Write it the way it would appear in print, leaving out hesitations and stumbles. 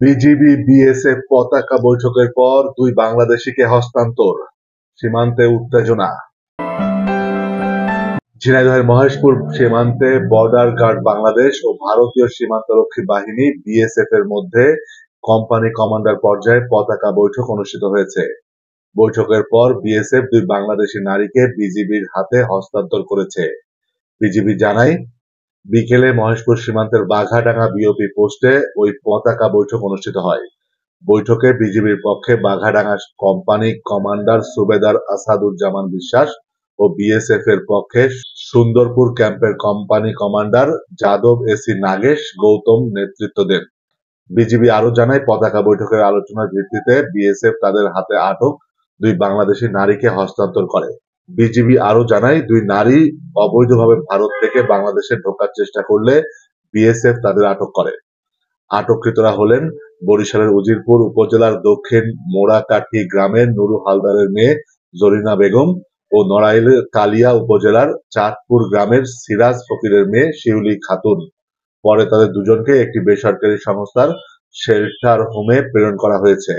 BGB BSF পতাকা বৈঠকের পর দুই বাংলাদেশিকে হস্তান্তর, সীমান্তে উত্তেজনা। ঝিনাইদহের মহেশপুর সীমান্তে বর্ডার গার্ড বাংলাদেশ ও ভারতীয় সীমান্তরক্ষী বাহিনী বিএসএফ এর মধ্যে কোম্পানি কমান্ডার পর্যায়ে পতাকা বৈঠক অনুষ্ঠিত হয়েছে। বৈঠকের পর বিএসএফ দুই বাংলাদেশি নারীকে বিজিবির হাতে হস্তান্তর করেছে। বিজিবি জানায়, বিকেলে মহেশপুর সীমান্তের বাঘাডাঙ্গা বিওপি পোস্টে ওই পতাকা বৈঠক অনুষ্ঠিত হয়। বৈঠকে বিজিবির পক্ষে বাঘাডাঙ্গা কোম্পানি কমান্ডার সুবেদার আসাদুজ্জামান বিশ্বাস ও বিএসএফ এর পক্ষে সুন্দরপুর ক্যাম্পের company commander Yadav AC Nagesh Gautam নেতৃত্ব দেন। বিজিবি আরো জানায়, পতাকা বৈঠকের আলোচনার ভিত্তিতে বিএসএফ তাদের হাতে আটক দুই বাংলাদেশি নারীকে হস্তান্তর করে। বিজিবি আরো জানায়, দুই নারী অবৈধভাবে ভারত থেকে বাংলাদেশে ঢোকার চেষ্টা করলে বিএসএফ তাদের আটক করে। আটককৃতরা হলেন বরিশালের উজিরপুর উপজেলার দক্ষিণ মোড়াকাঠি গ্রামের নুরু হালদারের মেয়ে জরিনা বেগম ও নড়াইলের কালিয়া উপজেলার চাঁদপুর গ্রামের সিরাজ ফকিরের মেয়ে শিউলি খাতুন। পরে তাদের দুজনকে একটি বেসরকারি সংস্থার শেল্টার হোমে প্রেরণ করা হয়েছে।